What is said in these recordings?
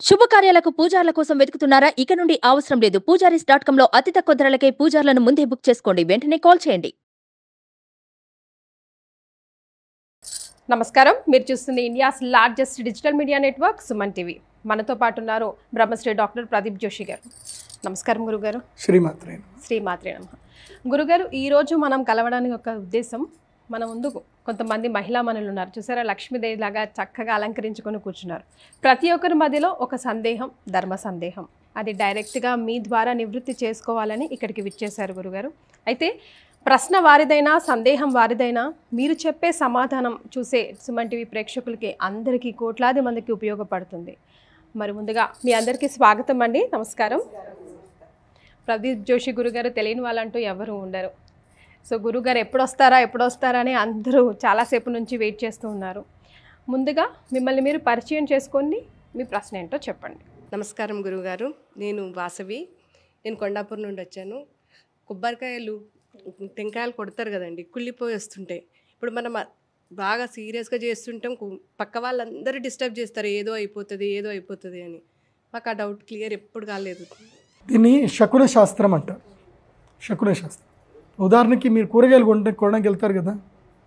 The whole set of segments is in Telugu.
శుభకార్యాలకు పూజార్ల కోసం వెతుకుతున్నారా? ఇక నుండి అవసరం లేదు. పూజారీస్.com లో అతి తక్కువ ధరలకే పూజార్లను ముందే బుక్ చేసుకోండి. వెంటనే కాల్ చేయండి. నమస్కారం, మీరు చూస్తుంది India's largest digital media network Suman TV. మనతో పాటు ఉన్నారు బ్రహ్మశ్రీ డాక్టర్ ప్రదీప్ జోషి గారు. నమస్కారం గురుగారు. శ్రీమాత్రే నమః. గురుగారు, ఈరోజు మనం కలవడానికి ఒక ఉద్దేశం, మన ముందుకు కొంతమంది మహిళా మనులు ఉన్నారు చూసారా, లక్ష్మీదేవి లాగా చక్కగా అలంకరించుకొని కూర్చున్నారు. ప్రతి ఒక్కరి మధ్యలో ఒక సందేహం, ధర్మ సందేహం, అది డైరెక్ట్గా మీ ద్వారా నివృత్తి చేసుకోవాలని ఇక్కడికి విచ్చేశారు గురుగారు. అయితే ప్రశ్న వారిదైనా, సందేహం వారిదైనా, మీరు చెప్పే సమాధానం చూసే సుమన్ టీవీ ప్రేక్షకులకి అందరికీ, కోట్లాది మందికి ఉపయోగపడుతుంది. మరి ముందుగా మీ అందరికీ స్వాగతం అండి. నమస్కారం. ప్రదీప్ జోషి గురుగారు తెలియని వాళ్ళంటూ ఎవరు ఉండరు. సో గురుగారు ఎప్పుడు వస్తారా అని అందరూ చాలాసేపు నుంచి వెయిట్ చేస్తూ ఉన్నారు. ముందుగా మిమ్మల్ని మీరు పరిచయం చేసుకోండి, మీ ప్రశ్న ఏంటో చెప్పండి. నమస్కారం గురుగారు, నేను వాసవి. నేను కొండాపూర్ నుండి వచ్చాను. కొబ్బరికాయలు, టెంకాయలు కొడతారు కదండి, కుళ్ళిపోయి వస్తుంటాయి. ఇప్పుడు మనం బాగా సీరియస్గా చేస్తుంటాం, పక్క వాళ్ళందరూ డిస్టర్బ్ చేస్తారు, ఏదో అయిపోతుంది అని. మాకు ఆ డౌట్ క్లియర్ ఎప్పుడు కాలేదు. దీన్ని శకున శాస్త్రం అంటారు. శకున శాస్త్రం ఉదాహరణకి మీరు కూరగాయలు కొనడానికి వెళ్తారు కదా,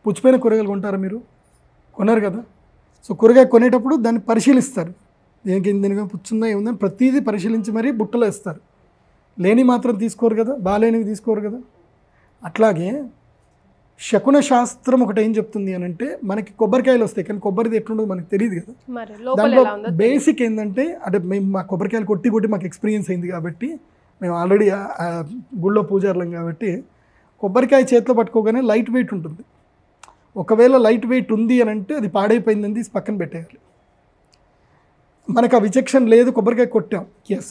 పుచ్చిపోయిన కూరగాయలు కొంటారా? మీరు కొనరు కదా. సో కూరగాయ కొనేటప్పుడు దాన్ని పరిశీలిస్తారు, దీనికి పుచ్చుందా ఏముందని ప్రతిదీ పరిశీలించి మరీ బుట్టలో వేస్తారు. లేని మాత్రం తీసుకోరు కదా, బాగాలేనివి తీసుకోరు కదా. అట్లాగే శకున శాస్త్రం ఒకటి ఏం చెప్తుంది అని అంటే, మనకి కొబ్బరికాయలు వస్తాయి కానీ కొబ్బరిది ఎట్లుండదు మనకు తెలియదు కదా. దాంట్లో బేసిక్ ఏంటంటే, అంటే మేము మా కొబ్బరికాయలు కొట్టి మాకు ఎక్స్పీరియన్స్ అయింది కాబట్టి, మేము ఆల్రెడీ గుళ్ళో పూజారులం కాబట్టి, కొబ్బరికాయ చేతిలో పట్టుకోగానే లైట్ వెయిట్ ఉంటుంది. ఒకవేళ లైట్ వెయిట్ ఉంది అని అంటే అది పాడైపోయిందని తీసి పక్కన పెట్టేయాలి. మనకు ఆ విచక్షణ లేదు, కొబ్బరికాయ కొట్టాం, ఎస్,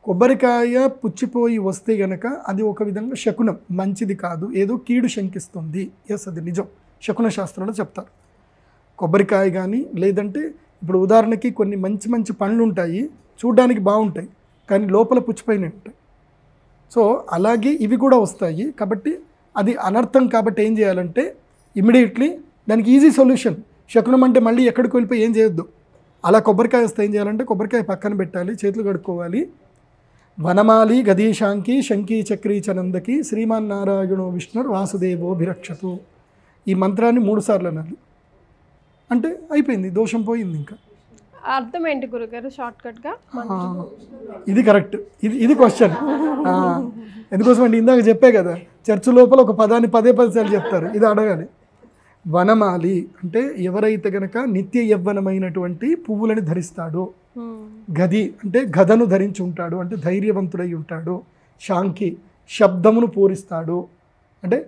కొబ్బరికాయ పుచ్చిపోయి వస్తే గనక అది ఒక విధంగా శకునం, మంచిది కాదు, ఏదో కీడు శంకిస్తుంది. ఎస్, అది నిజం, శకున శాస్త్రంలో చెప్తారు. కొబ్బరికాయ కానీ, లేదంటే ఇప్పుడు ఉదాహరణకి కొన్ని మంచి మంచి పండ్లు ఉంటాయి, చూడ్డానికి బాగుంటాయి కానీ లోపల పుచ్చిపోయినవి ఉంటాయి. సో అలాగే ఇవి కూడా వస్తాయి. కాబట్టి అది అనర్థం. కాబట్టి ఏం చేయాలంటే ఇమ్మీడియట్లీ దానికి ఈజీ సొల్యూషన్. శకునం అంటే మళ్ళీ ఎక్కడికి వెళ్ళిపోయి ఏం చేయొద్దు. అలా కొబ్బరికాయ వస్తే ఏం చేయాలంటే కొబ్బరికాయ పక్కన పెట్టాలి, చేతులు కడుక్కోవాలి. వనమాలి గదీశాంకి శంకీ చక్రీ చనందకి శ్రీమన్నారాయణో విష్ణుర్ వాసుదేవో భిరక్షతు. ఈ మంత్రాన్ని 3 సార్లు అనాలి. అంటే అయిపోయింది, దోషం పోయింది. ఇంకా అర్థం ఏంటి గురుగారు షార్ట్కట్గా? ఇది కరెక్ట్, ఇది క్వశ్చన్. ఎందుకోసం అంటే ఇందాక చెప్పే కదా, చర్చ్ లోపల ఒక పదాన్ని 10 సార్లు చెప్తారు, ఇది అడగాలి. వనమాలి అంటే ఎవరైతే గనక నిత్య యవ్వనమైనటువంటి పువ్వులని ధరిస్తాడో, గది అంటే గదను ధరించి ఉంటాడు, అంటే ధైర్యవంతుడై ఉంటాడు. శాంకి శబ్దమును పూరిస్తాడు, అంటే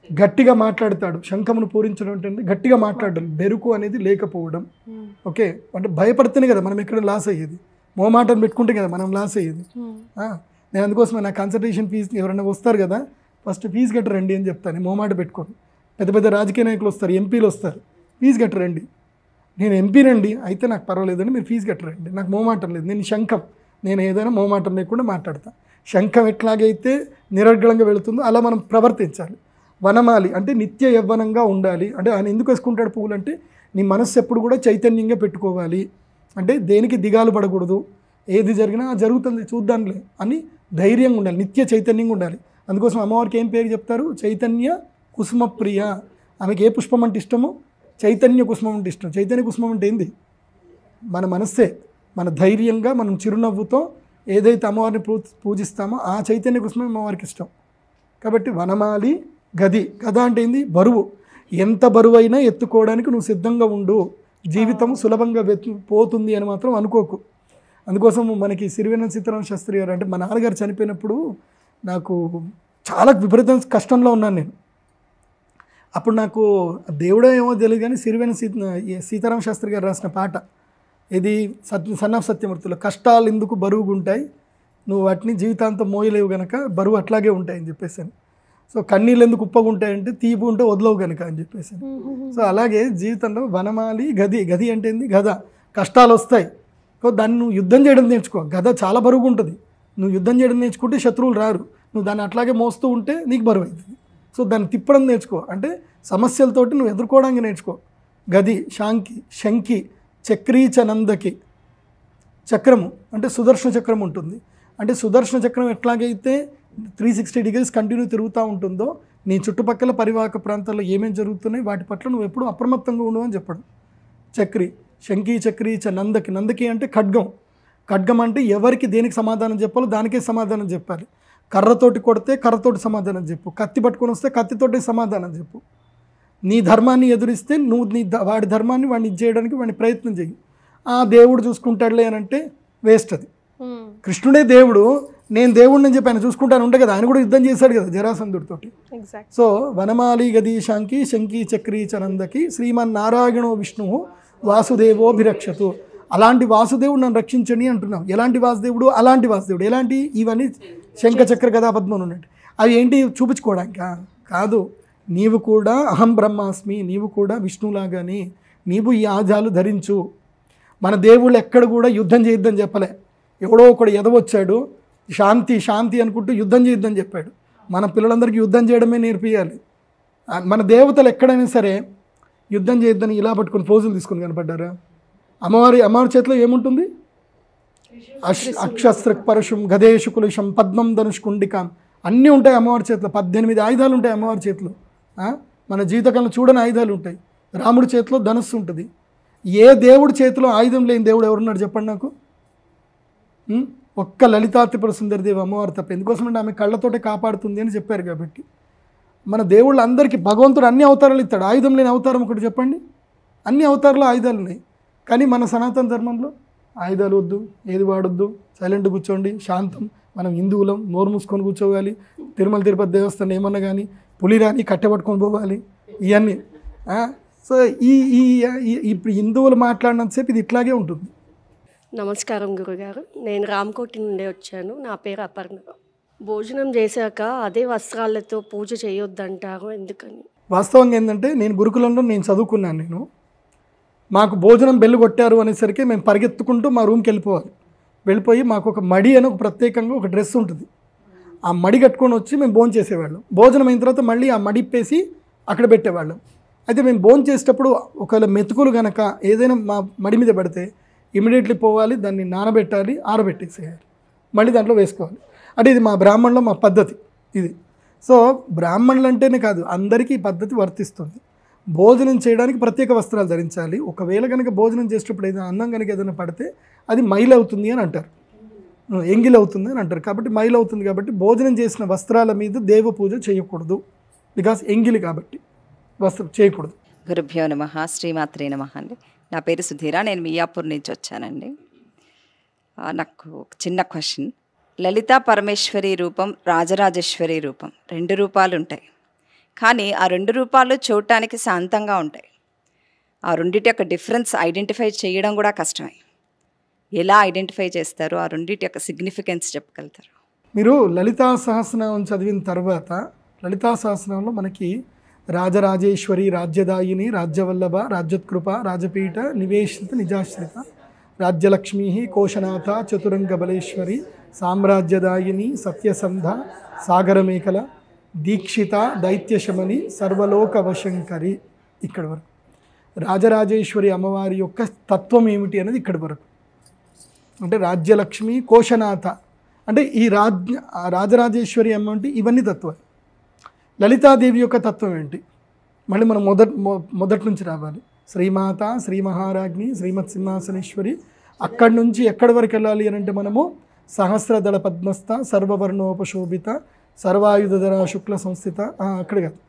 గట్టిగా మాట్లాడతాడు. శంఖమును పూరించడం అంటే గట్టిగా మాట్లాడడం, బెరుకు అనేది లేకపోవడం. ఓకే, అంటే భయపడితేనే కదా మనం ఎక్కడ లాస్ అయ్యేది, మోమాటం పెట్టుకుంటే కదా మనం లాస్ అయ్యేది. నేను అందుకోసమే నా కన్సల్టేషన్ ఫీజు ఎవరైనా వస్తారు కదా, ఫస్ట్ ఫీజు కట్టరండి అని చెప్తాను, మోమాట పెట్టుకోండి. పెద్ద రాజకీయ నాయకులు వస్తారు, ఎంపీలు వస్తారు, ఫీజు కట్టరండి. నేను ఎంపీనండి, అయితే నాకు పర్వాలేదని మీరు ఫీజు కట్టరండి, నాకు మోమాటం లేదు, నేను శంఖం, నేను ఏదైనా మోమాటం లేకుండా మాట్లాడతా. శంఖం ఎట్లాగైతే నిరర్గళంగా వెళుతుందో అలా మనం ప్రవర్తించాలి. వనమాలి అంటే నిత్య యవ్వనంగా ఉండాలి. అంటే ఆయన ఎందుకు వేసుకుంటాడు పువ్వులు అంటే, నీ మనస్సు ఎప్పుడు కూడా చైతన్యంగా పెట్టుకోవాలి, అంటే దేనికి దిగాలు పడకూడదు, ఏది జరిగినా జరుగుతుంది చూద్దాంలే అని ధైర్యంగా ఉండాలి, నిత్య చైతన్యంగా ఉండాలి. అందుకోసం అమ్మవారికి ఏం పేరు చెప్తారు? చైతన్య కుసుమప్రియ. ఆమెకి ఏ పుష్పం అంటే ఇష్టమో? చైతన్య కుసుమం అంటే ఇష్టం. చైతన్య కుసుమం అంటే ఏంది? మన మనస్సే. మన ధైర్యంగా మనం చిరునవ్వుతో ఏదైతే అమ్మవారిని పూజిస్తామో ఆ చైతన్య కుసుమం అమ్మవారికి ఇష్టం. కాబట్టి వనమాలి గది. గద అంటే ఏంది? బరువు. ఎంత బరువు అయినా ఎత్తుకోవడానికి నువ్వు సిద్ధంగా ఉండు, జీవితం సులభంగా పోతుంది అని మాత్రం అనుకోకు. అందుకోసం మనకి సిరివెన్నెల సీతారామ శాస్త్రి గారు, అంటే మా నాన్నగారు చనిపోయినప్పుడు నాకు చాలా విపరీత కష్టంలో ఉన్నాను నేను. అప్పుడు నాకు దేవుడే ఏమో తెలియదు కానీ సిరివెన్నెల సీతారామ శాస్త్రి గారు రాసిన పాట, ఇది సన్ ఆఫ్ సత్యమూర్తిలో, కష్టాలు ఎందుకు బరువుగా ఉంటాయి, నువ్వు వాటిని జీవితాంతం మోయలేవు కనుక బరువు అట్లాగే ఉంటాయని చెప్పేసాను. సో కన్నీళ్ళు ఎందుకు ఉప్పగా ఉంటాయంటే తీపి ఉంటే వదలవు కనుక అని చెప్పేసాను. సో అలాగే జీవితంలో వనమాలి గది. గది అంటే ఏంది? గద. కష్టాలు వస్తాయి, దాన్ని నువ్వు యుద్ధం చేయడం నేర్చుకో. గద చాలా బరువుగా ఉంటుంది, నువ్వు యుద్ధం చేయడం నేర్చుకుంటే శత్రువులు రారు, నువ్వు దాన్ని అట్లాగే మోస్తూ ఉంటే నీకు బరువు అవుతుంది. సో దాన్ని తిప్పడం నేర్చుకో, అంటే సమస్యలతోటి నువ్వు ఎదుర్కోవడానికి నేర్చుకో. గది శాంకి శంకి చక్రీచనందకి చక్రము అంటే సుదర్శన చక్రం ఉంటుంది. అంటే సుదర్శన చక్రం ఎట్లాగైతే 360 డిగ్రీస్ కంటిన్యూ తిరుగుతూ ఉంటుందో నీ చుట్టుపక్కల పరివాహక ప్రాంతాల్లో ఏమేమి జరుగుతున్నాయి వాటి పట్ల నువ్వు ఎప్పుడు అప్రమత్తంగా ఉండవు అని చెప్పడం. చక్రి శంఖీ చక్రీ చ నందకి. నందకి అంటే ఖడ్గం. ఖడ్గం అంటే ఎవరికి దేనికి సమాధానం చెప్పాలో దానికే సమాధానం చెప్పాలి. కర్రతోటి కొడితే కర్రతోటి సమాధానం చెప్పు, కత్తి పట్టుకొని వస్తే కత్తితోటి సమాధానం చెప్పు. నీ ధర్మాన్ని ఎదురిస్తే నువ్వు వాడి ధర్మాన్ని వాడిని చేయడానికి వాడిని ప్రయత్నం చెయ్యి. ఆ దేవుడు చూసుకుంటాడులే అని అంటే వేస్ట్. అది కృష్ణుడే దేవుడు, నేను దేవుడిని అని చెప్పి ఆయన చూసుకుంటాను ఉంటే కదా, ఆయన కూడా యుద్ధం చేశాడు కదా జరాసంధుడితోటి. సో వనమాలి గదీశాంకి శంఖీ చక్రీ చనందకి శ్రీమన్నారాయణో విష్ణువు వాసుదేవోభిరక్షతు. అలాంటి వాసుదేవుడు నన్ను రక్షించండి అంటున్నాం. ఎలాంటి వాసుదేవుడు? అలాంటి వాసుదేవుడు. ఎలాంటి? ఇవన్నీ శంఖ చక్ర గదా పద్మం ఉన్నట్టు. అవి ఏంటి చూపించుకోవడానికా? కాదు. నీవు కూడా అహం బ్రహ్మాస్మి, నీవు కూడా విష్ణులాగానే నీవు ఈ ఆయుధాలు ధరించు. మన దేవుళ్ళు ఎక్కడ కూడా యుద్ధం చేయొద్దని చెప్పలే. ఎవడో ఒకడు ఎదవచ్చాడు శాంతి శాంతి అనుకుంటూ యుద్ధం చేయొద్దని చెప్పాడు. మన పిల్లలందరికీ యుద్ధం చేయడమే నేర్పియాలి. మన దేవతలు ఎక్కడైనా సరే యుద్ధం చేయొద్దని ఇలా పట్టుకొని పోజులు తీసుకొని కనపడ్డారా? అమ్మవారి చేతిలో ఏముంటుంది? అక్షస్త్ర పరశుం గదేశు కులుషం పద్మం ధనుష్కుండికాం అన్నీ ఉంటాయి అమ్మవారి చేతిలో. 18 ఆయుధాలు ఉంటాయి అమ్మవారి చేతిలో. మన జీవితకాలంలో చూడని ఆయుధాలు ఉంటాయి. రాముడి చేతిలో ధనుస్సు ఉంటుంది. ఏ దేవుడి చేతిలో ఆయుధం లేని దేవుడు ఎవరున్నాడు చెప్పండి నాకు? ఒక్క లలితా త్రిపుర సుందరిదేవి అమ్మవారు తప్ప. ఎందుకోసమంటే ఆమె కళ్ళతోటే కాపాడుతుంది అని చెప్పారు. కాబట్టి మన దేవుళ్ళు అందరికీ భగవంతుడు అన్ని అవతారాలు ఇస్తాడు. ఆయుధం లేని అవతారం ఒకటి చెప్పండి. అన్ని అవతారాలు ఆయుధాలు ఉన్నాయి. కానీ మన సనాతన ధర్మంలో ఆయుధాలు వద్దు, ఏది వాడొద్దు, సైలెంట్ కూర్చోండి, శాంతం, మనం హిందువులం, నోరు మూసుకొని కూర్చోవాలి, తిరుమల తిరుపతి దేవస్థానం ఏమన్నా కానీ పులిరాని కట్టెపట్టుకొని పోవాలి, ఇవన్నీ. సో ఇప్పుడు హిందువులు మాట్లాడినంతసేపు ఇది ఇట్లాగే ఉంటుంది. నమస్కారం గురుగారు, నేను రామకోటి నుండి వచ్చాను. నా పేరు అపర్ణ. భోజనం చేశాక అదే వస్త్రాలతో పూజ చేయొద్దంటారు, ఎందుకని? వాస్తవంగా ఏంటంటే నేను గురుకులంలో నేను చదువుకున్నాను. మాకు భోజనం బెల్లు కొట్టారు అనేసరికి మేము పరిగెత్తుకుంటూ మా రూమ్కి వెళ్ళిపోయి మాకు ఒక మడి అని ఒక ప్రత్యేకంగా ఒక డ్రెస్ ఉంటుంది. ఆ మడి కట్టుకొని వచ్చి మేము భోజనం చేసేవాళ్ళం. భోజనం అయిన తర్వాత మళ్ళీ ఆ మడి ఇప్పేసి అక్కడ పెట్టేవాళ్ళం. అయితే మేము భోజనం చేసేటప్పుడు ఒకవేళ మెతుకులు కనుక ఏదైనా మా మడి మీద పడితే ఇమీడియట్లీ పోవాలి, దాన్ని నానబెట్టాలి, ఆరబెట్టేసేయాలి, మళ్ళీ దాంట్లో వేసుకోవాలి. అంటే ఇది మా బ్రాహ్మణులో మా పద్ధతి ఇది. సో బ్రాహ్మణులు అంటేనే కాదు, అందరికీ ఈ పద్ధతి వర్తిస్తుంది. భోజనం చేయడానికి ప్రత్యేక వస్త్రాలు ధరించాలి. ఒకవేళ కనుక భోజనం చేసేటప్పుడు ఏదైనా అన్నం కనుక ఏదైనా పడితే అది మైల్ అవుతుంది అని అంటారు, ఎంగిల్ అవుతుంది అని అంటారు. కాబట్టి మైల్ అవుతుంది కాబట్టి భోజనం చేసిన వస్త్రాల మీద దేవ పూజ చేయకూడదు. బికాస్ ఎంగిలి కాబట్టి వస్త్రం చేయకూడదు. గురుభ్యో నమః, శ్రీమాత్రే నమః అండి. నా పేరు సుధీర, నేను మియాపూర్ నుంచి వచ్చానండి. నాకు ఒక చిన్న క్వశ్చన్. లలితా పరమేశ్వరి రూపం, రాజరాజేశ్వరి రూపం, 2 రూపాలు ఉంటాయి. కానీ ఆ 2 రూపాలు చూడటానికి శాంతంగా ఉంటాయి. ఆ రెండిటి యొక్క డిఫరెన్స్ ఐడెంటిఫై చేయడం కూడా కష్టమే. ఎలా ఐడెంటిఫై చేస్తారు? ఆ రెండిటి యొక్క సిగ్నిఫికెన్స్ చెప్పగలుగుతారు? మీరు లలితా సహస్రనామం చదివిన తర్వాత లలితా సహస్రనామంలో మనకి రాజరాజేశ్వరి, రాజ్యదాయిని, రాజ్యవల్లభ, రాజ్యోత్కృప, రాజపీఠ, నివేశిత, నిజాశ్రిత, రాజ్యలక్ష్మీ, కోశనాథ, చతురంగబలేశ్వరి, సామ్రాజ్యదాయిని, సత్యసంధ, సాగరమేఖల, దీక్షిత, దైత్యశమని, సర్వలోకవశంకరి. ఇక్కడి వరకు రాజరాజేశ్వరి అమ్మవారి యొక్క తత్వం ఏమిటి అనేది ఇక్కడి వరకు. అంటే రాజ్యలక్ష్మి, కోశనాథ అంటే ఈ రాజరాజేశ్వరి అమ్మ అంటే ఇవన్నీ తత్వాలు. లలితాదేవి యొక్క తత్వం ఏంటి? మళ్ళీ మనం మొదటి నుంచి రావాలి. శ్రీమాత, శ్రీ మహారాజ్ఞి, శ్రీమత్ సింహాసనేశ్వరి. అక్కడి నుంచి ఎక్కడి వరకు వెళ్ళాలి అని అంటే మనము సహస్రదళ పద్మస్థ, సర్వవర్ణోపశోభిత, సర్వాయుధర శుక్ల సంస్థిత, అక్కడ కాదు,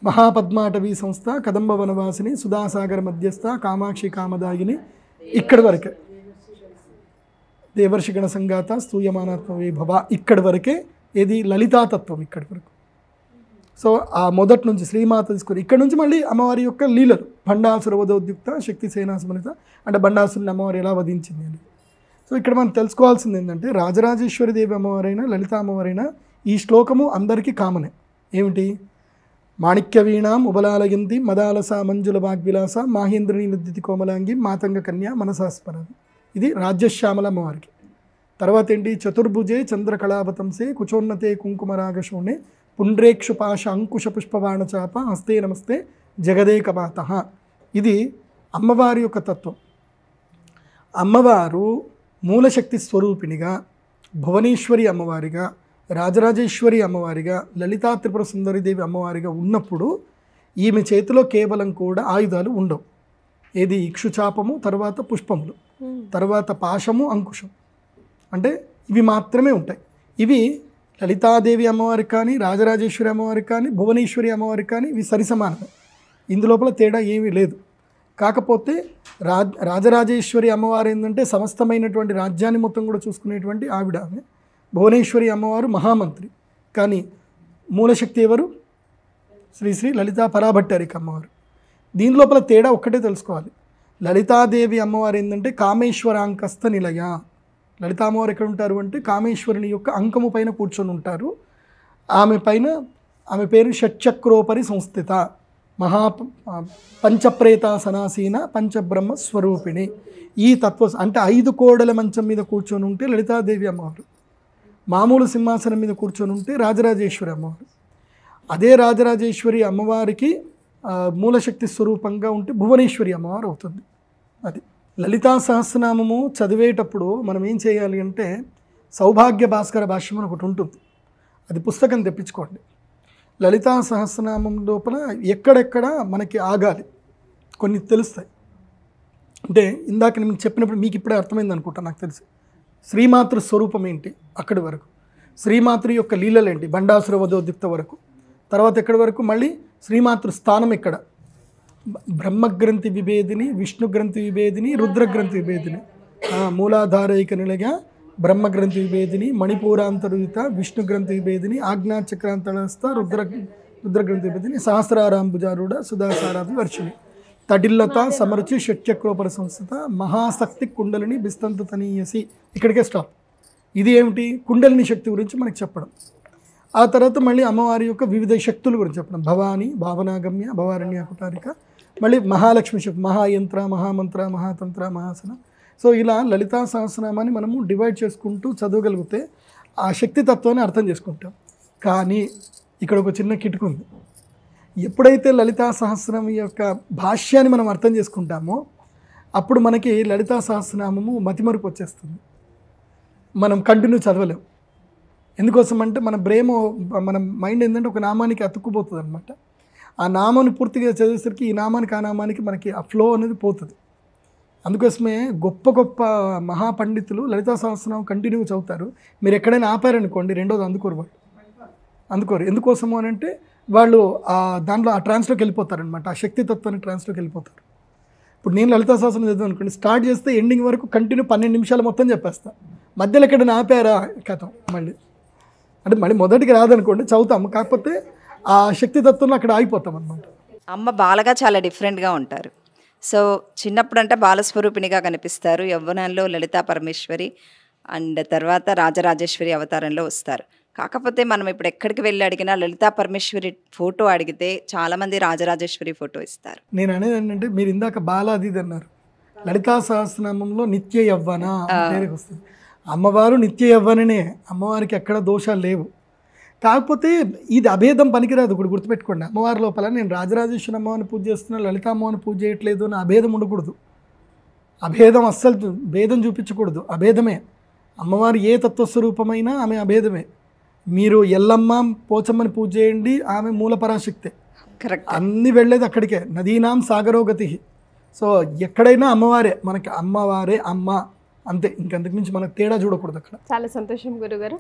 మహాపద్మాటవీ సంస్థ, కదంబ వనవాసిని, సుధాసాగర మధ్యస్థ, కామాక్షి కామదాయిని. ఇక్కడి వరకే దేవర్షి గణ సంగాత, స్తూయమానాత్మ వైభవ. ఇక్కడి వరకే ఏది లలితాతత్వం ఇక్కడి వరకు. సో ఆ మొదటి నుంచి శ్రీమాత తీసుకొని ఇక్కడ నుంచి మళ్ళీ అమ్మవారి యొక్క లీలలు. భండాసుర వధోద్యుక్త శక్తి సేనాసమనిత అంటే భండాసురుని అమ్మవారు ఎలా వధించింది అని. సో ఇక్కడ మనం తెలుసుకోవాల్సింది ఏంటంటే రాజరాజేశ్వరి దేవి అమ్మవారైనా లలిత అమ్మవారైనా ఈ శ్లోకము అందరికీ కామనే. ఏమిటి? మాణిక్య వీణాం ఉబలాలయంతి మదాలస మంజుల వాగ్విలాస మాహేంద్రిని నిద్దితి కోమలాంగి మాతంగ కన్యా మనసాస్పరది. ఇది రాజ్యశ్యామల అమ్మవారికి. తర్వాత ఏంటి? చతుర్భుజే చంద్రకళావతంసే కుచోన్నతే కుంకుమరాగశోణే పుండ్రేక్షు పాశ అంకుశ పుష్పబాణచాప హస్తే నమస్తే జగదేకపాత. ఇది అమ్మవారి యొక్క తత్వం. అమ్మవారు మూలశక్తి స్వరూపిణిగా, భువనేశ్వరి అమ్మవారిగా, రాజరాజేశ్వరి అమ్మవారిగా, లలితా త్రిపుర సుందరిదేవి అమ్మవారిగా ఉన్నప్పుడు ఈమె చేతిలో కేవలం కూడా ఆయుధాలు ఉండవు. ఏది ఇక్షుచాపము, తర్వాత పుష్పములు, తర్వాత పాశము, అంకుశం, అంటే ఇవి మాత్రమే ఉంటాయి. ఇవి లలితాదేవి అమ్మవారికి కానీ, రాజరాజేశ్వరి అమ్మవారికి కానీ, భువనేశ్వరి అమ్మవారికి కానీ ఇవి సరిసమానమే. ఇందులోపల తేడా ఏమీ లేదు. కాకపోతే రాజరాజేశ్వరి అమ్మవారు ఏంటంటే సమస్తమైనటువంటి రాజ్యాన్ని మొత్తం కూడా చూసుకునేటువంటి ఆవిడ ఆమె. భువనేశ్వరి అమ్మవారు మహామంత్రి. కానీ మూలశక్తి ఎవరు? శ్రీ శ్రీ లలితా పరాభట్టారిక అమ్మవారు. దీని లోపల తేడా ఒక్కటే తెలుసుకోవాలి. లలితాదేవి అమ్మవారు ఏంటంటే కామేశ్వరాంకస్థ నిలయ. లలితా అమ్మవారు ఎక్కడ ఉంటారు అంటే కామేశ్వరుని యొక్క అంకము పైన కూర్చొని ఉంటారు. ఆమె పేరు షట్చక్రోపరి సంస్థిత, మహా పంచప్రేతాసనాసీన పంచబ్రహ్మ స్వరూపిణి. ఈ తత్వ అంటే 5 కోడల మంచం మీద కూర్చొని ఉంటే లలితాదేవి అమ్మవారు, మామూలు సింహాసనం మీద కూర్చొని ఉంటే రాజరాజేశ్వరి అమ్మవారు. అదే రాజరాజేశ్వరి అమ్మవారికి మూలశక్తి స్వరూపంగా ఉంటే భువనేశ్వరి అమ్మవారు అవుతుంది. అది లలితా సహస్రనామము చదివేటప్పుడు మనం ఏం చేయాలి అంటే సౌభాగ్య భాస్కర భాష్యం అని ఒకటి ఉంటుంది, అది పుస్తకం తెప్పించుకోండి. లలితా సహస్రనామం లోపల ఎక్కడెక్కడ మనకి ఆగాలి కొన్ని తెలుస్తాయి. అంటే ఇందాక నేను మీకు చెప్పినప్పుడు మీకు ఇప్పుడే అర్థమైంది అనుకుంటా, నాకు తెలిసి శ్రీమాతృ స్వరూపం ఏంటి అక్కడి వరకు, శ్రీమాతృ యొక్క లీలలు ఏంటి బండాసుర వధోద్యుక్త వరకు, తర్వాత ఎక్కడి వరకు మళ్ళీ శ్రీమాతృ స్థానం ఎక్కడ, బ్రహ్మగ్రంథి విభేదిని, విష్ణుగ్రంథి విభేదిని, రుద్రగ్రంథి విభేదిని, మూలాధారైక నిలగా బ్రహ్మగ్రంథి విభేదిని, మణిపూరాంతరుత విష్ణుగ్రంథి విభేదిని, ఆజ్ఞాచక్రాంతరస్థ రుద్రగ్రంథి విభేదిని, సహస్రారాంబుజారూఢ సుధాసారాభి వర్షిణి, తడిల్లత సమరుచి షట్చక్రోపర సంస్థ, మహాశక్తి కుండలిని బిస్తంత తనీయసి. ఇక్కడికే స్టాప్. ఇది ఏమిటి? కుండలిని శక్తి గురించి మనకి చెప్పడం. ఆ తర్వాత మళ్ళీ అమ్మవారి యొక్క వివిధ శక్తుల గురించి చెప్పడం. భవాని, భావనాగమ్య, భవారణ్య కుటారిక, మళ్ళీ మహాలక్ష్మి శక్తి, మహాయంత్ర, మహామంత్ర, మహాతంత్ర, మహాసన. సో ఇలా లలితా సహస్రనామాన్ని మనము డివైడ్ చేసుకుంటూ చదవగలిగితే ఆ శక్తి తత్వాన్ని అర్థం చేసుకుంటాం. కానీ ఇక్కడ ఒక చిన్న కిటుకు ఉంది. ఎప్పుడైతే లలితా సహస్రనామం యొక్క భాష్యాన్ని మనం అర్థం చేసుకుంటామో అప్పుడు మనకి లలితా సహస్రనామము మతిమరుపు వచ్చేస్తుంది, మనం కంటిన్యూ చదవలేము. ఎందుకోసం అంటే మన మైండ్ ఏంటంటే ఒక నామానికి అతుక్కుపోతుంది అనమాట. ఆ నామాన్ని పూర్తిగా చదివేసరికి ఈ నామానికి ఆ నామానికి మనకి ఆ ఫ్లో అనేది పోతుంది. అందుకోసమే గొప్ప గొప్ప మహాపండితులు లలితా సహస్రనామం కంటిన్యూ చదువుతారు. మీరు ఎక్కడైనా ఆపారనుకోండి రెండోది అందుకోరు. ఎందుకోసము అని అంటే వాళ్ళు దాంట్లో ఆ ట్రాన్స్లోకి వెళ్ళిపోతారనమాట, ఆ శక్తి తత్వానికి ట్రాన్స్లోకి వెళ్ళిపోతారు. ఇప్పుడు నేను లలితా సహస్రనామం చదివాను అనుకోండి, స్టార్ట్ చేస్తే ఎండింగ్ వరకు కంటిన్యూ 12 నిమిషాలు మొత్తం చెప్పేస్తా. మధ్యలో ఎక్కడైనా ఆపారా కథం మళ్ళీ మొదటికి రాదనుకోండి, చదువుతాము, కాకపోతే ఆ శక్తి తత్వంలో అక్కడ ఆగిపోతాం అనమాట. అమ్మ బాలగా చాలా డిఫరెంట్గా ఉంటారు. సో చిన్నప్పుడు అంటే బాలస్వరూపిణిగా కనిపిస్తారు, యవ్వనంలో లలితా పరమేశ్వరి అండ్ తర్వాత రాజరాజేశ్వరి అవతారంలో వస్తారు. కాకపోతే మనం ఇప్పుడు ఎక్కడికి వెళ్ళి అడిగినా లలితా పరమేశ్వరి ఫోటో అడిగితే చాలామంది రాజరాజేశ్వరి ఫోటో ఇస్తారు. నేను అనేది ఏంటంటే మీరు ఇందాక బాలాది అన్నారు, లలితా సహస్రనామంలో నిత్య యవ్వన పేరుకి వస్తుంది. అమ్మవారు నిత్య యవ్వననే, అమ్మవారికి ఎక్కడ దోషాలు లేవు. కాకపోతే ఇది అభేదం పనికిరాదు. ఇప్పుడు గుర్తుపెట్టుకోండి, అమ్మవారి లోపల నేను రాజరాజేశ్వరి అమ్మవారిని పూజ చేస్తున్నా, లలితా అమ్మవారిని పూజ చేయట్లేదు అని అభేదం ఉండకూడదు. అభేదం అస్సలు భేదం చూపించకూడదు, అభేదమే. అమ్మవారు ఏ తత్వస్వరూపమైనా ఆమె అభేదమే. మీరు ఎల్లమ్మ పోచమ్మని పూజ చేయండి, ఆమె మూల పరాశక్తే. కరెక్ట్, అన్నీ వెళ్ళేది అక్కడికే. నదీనాం సాగరోగతి. సో ఎక్కడైనా అమ్మవారే, మనకి అమ్మవారే అమ్మ అంతే. ఇంకంతకు మించి మనకు తేడా చూడకూడదు అక్కడ. చాలా సంతోషం గురుగారు.